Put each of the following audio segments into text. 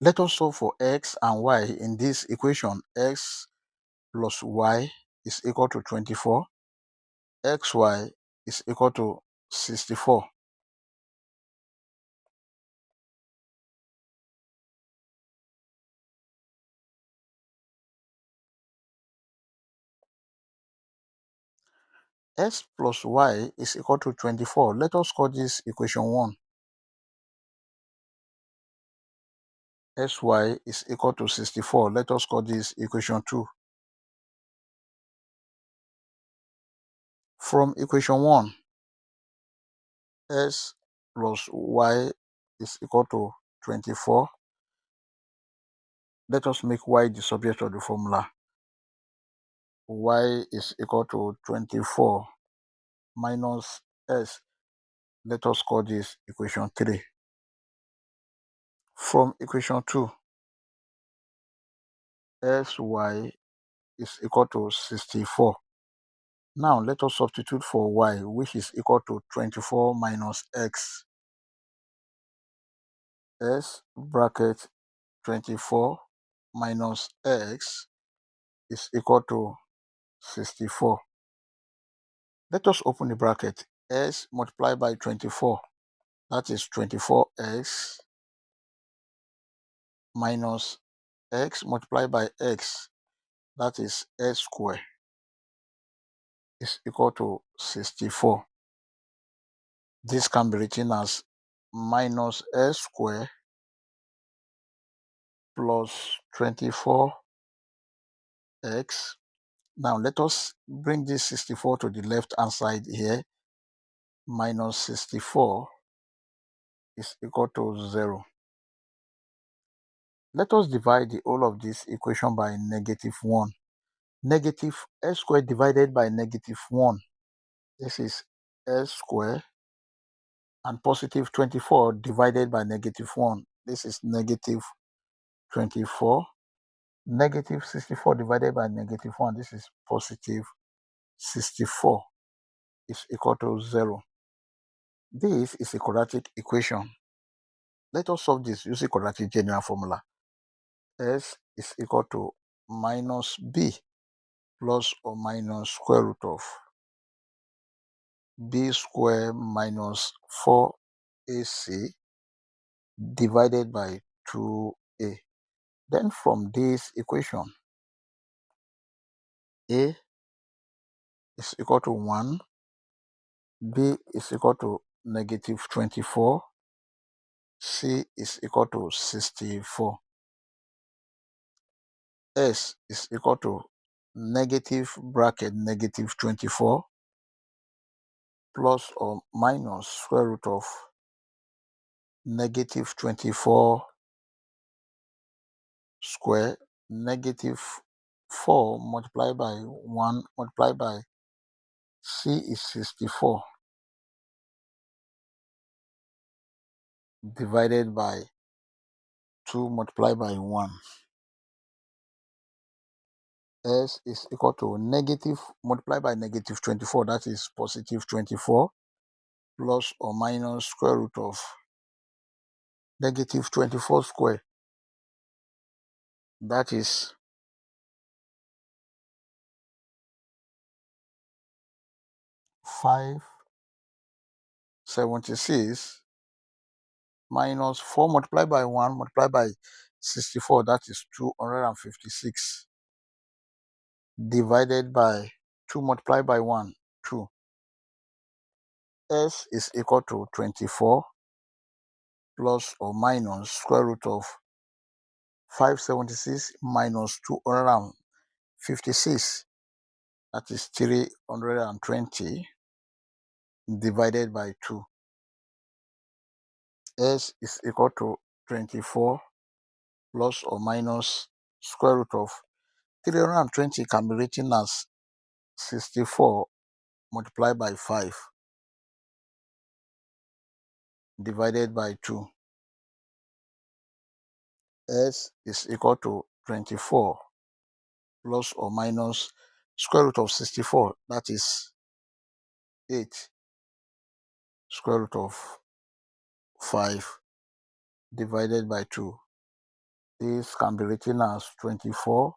Let us solve for x and y in this equation. X plus y is equal to 24. Xy is equal to 64. X plus y is equal to 24. Let us call this equation 1. Sy is equal to 64. Let us call this equation 2. From equation 1, s plus y is equal to 24. Let us make y the subject of the formula. Y is equal to 24 minus s. Let us call this equation 3. From equation 2, sy is equal to 64. Now let us substitute for y, which is equal to 24 minus x. S bracket 24 minus x is equal to 64. Let us open the bracket. S multiplied by 24, that is 24x, minus x multiplied by x, that is x squared, is equal to 64. This can be written as minus x squared plus 24x. Now let us bring this 64 to the left hand side here. Minus 64 is equal to 0. Let us divide the whole of this equation by negative 1. Negative x squared divided by negative 1. This is x squared, and positive 24 divided by negative 1. This is negative 24. Negative 64 divided by negative 1. This is positive 64 is equal to 0. This is a quadratic equation. Let us solve this using quadratic general formula. S is equal to minus b plus or minus square root of b squared minus 4ac divided by 2a. Then from this equation, a is equal to 1, b is equal to negative 24, c is equal to 64. S is equal to negative bracket negative 24 plus or minus square root of negative 24 square, negative 4 multiplied by 1 multiplied by c is 64 divided by 2 multiplied by 1. S is equal to negative multiplied by negative 24, that is positive 24, plus or minus square root of negative 24 square, that is 576, minus 4 multiplied by 1 multiplied by 64, that is 256, divided by 2 multiplied by 1, 2. S is equal to 24 plus or minus square root of 576 minus 256, that is 320, divided by 2. S is equal to 24 plus or minus square root of 320 can be written as 64 multiplied by 5 divided by 2. S is equal to 24 plus or minus square root of 64, that is 8, square root of 5 divided by 2. This can be written as 24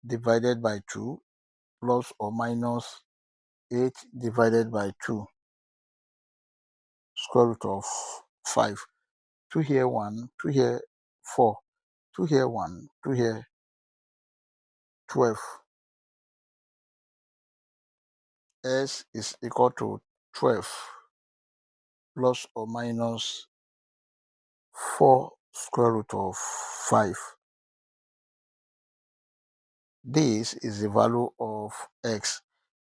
divided by 2 plus or minus 8 divided by 2 square root of 5. 2 here 1, 2 here 4, 2 here 1, 2 here 12. S is equal to 12 plus or minus 4 square root of 5. This is the value of x.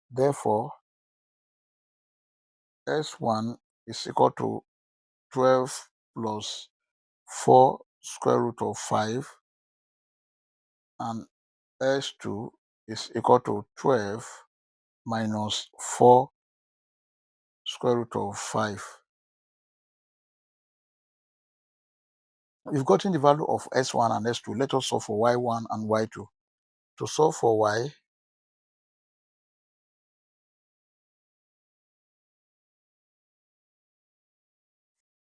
Therefore, S1 is equal to 12 plus 4 square root of 5, and S2 is equal to 12 minus 4 square root of 5. We've gotten the value of S1 and S2. Let us solve for Y1 and Y2. To solve for Y,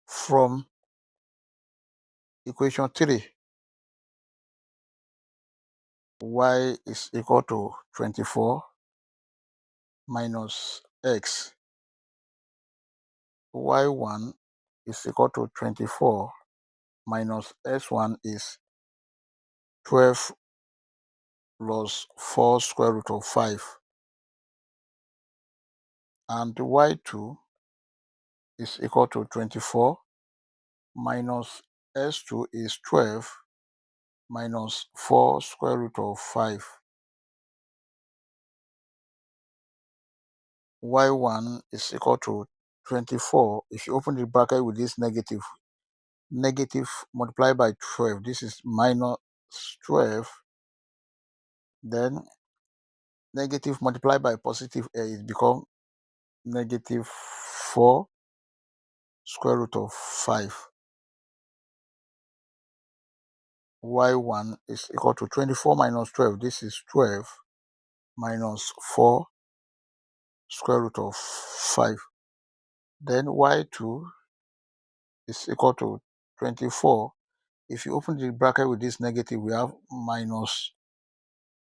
from equation 3, Y is equal to 24 minus X. Y1 is equal to 24 minus S1 is 12 plus 4 square root of 5. And Y2 is equal to 24 minus S2 is 12 minus 4 square root of 5. Y1 is equal to 24. If you open the bracket with this negative, negative multiplied by 12, this is minus 12. Then negative multiplied by positive a, it becomes negative 4 square root of 5. Y1 is equal to 24 minus 12. This is 12 minus 4 square root of 5. Then Y2 is equal to 24. If you open the bracket with this negative, we have minus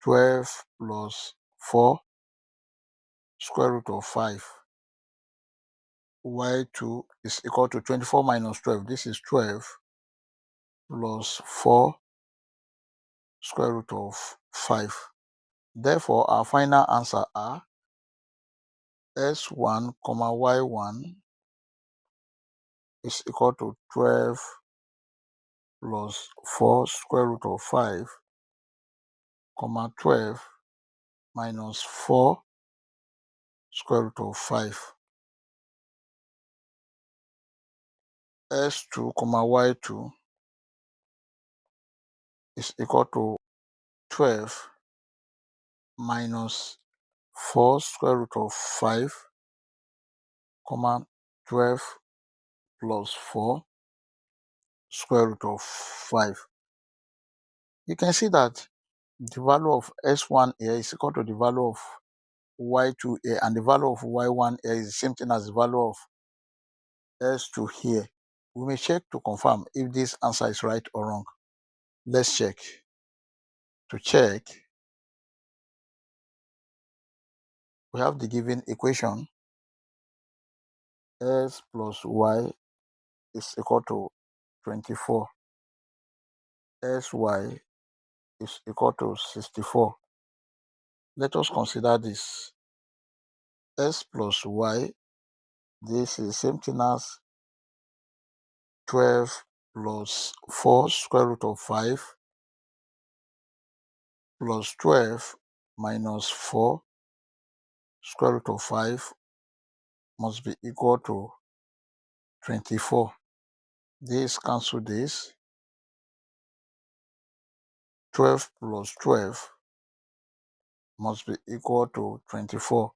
12 plus 4 square root of 5. Y2 is equal to 24 minus 12. This is 12 plus 4 square root of 5. Therefore, our final answer are S1, Y1 is equal to 12 plus 4 square root of 5, 12 minus 4 square root of 5. S2, Y2 is equal to 12 minus 4 square root of 5, 12 plus 4 square root of 5. You can see that the value of S1 here is equal to the value of Y2 here, and the value of Y1 here is the same thing as the value of S2 here. We may check to confirm if this answer is right or wrong. Let's check. To check, we have the given equation. S plus Y is equal to 24. Sy is equal to 64. Let us consider this. S plus Y, this is the same thing as 12 plus 4 square root of 5 plus 12 minus 4 square root of 5 must be equal to 24. This cancel this. 12 plus 12 must be equal to 24.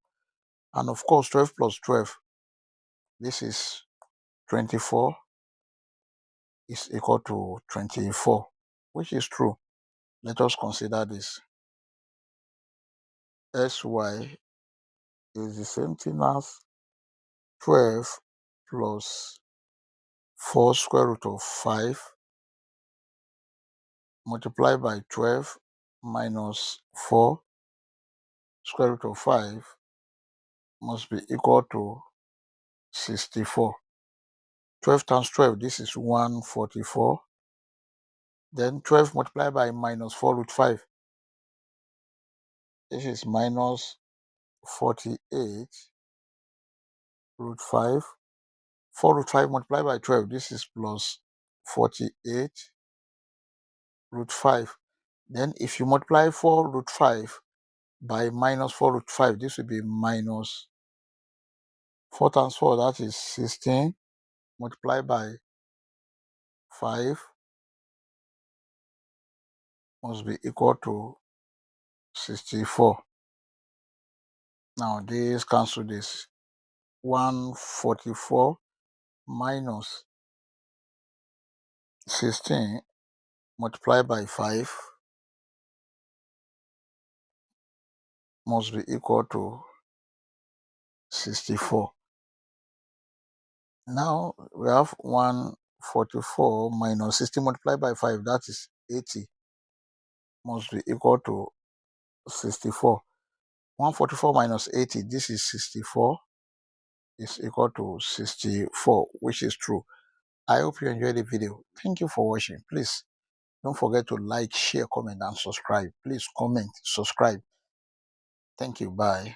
And of course, 12 plus 12, this is 24, is equal to 24, which is true. Let us consider this. Sy is the same thing as 12 plus 4 square root of 5 multiplied by 12 minus 4 square root of 5 must be equal to 64. 12 times 12, this is 144. Then 12 multiplied by minus 4 root 5. This is minus 48 root 5. 4 root 5 multiplied by 12. This is plus 48 root 5. Then if you multiply 4 root 5 by minus 4 root 5, this will be minus 4 times 4, that is 16, multiplied by 5 must be equal to 64. Now this cancel this. 144 minus 16 multiplied by 5 must be equal to 64. Now we have 144 minus 16 multiplied by 5, that is 80, must be equal to 64. 144 minus 80, this is 64, is equal to 64, which is true. I hope you enjoyed the video. Thank you for watching. Please don't forget to like, share, comment, and subscribe. Please comment, subscribe. Thank you. Bye.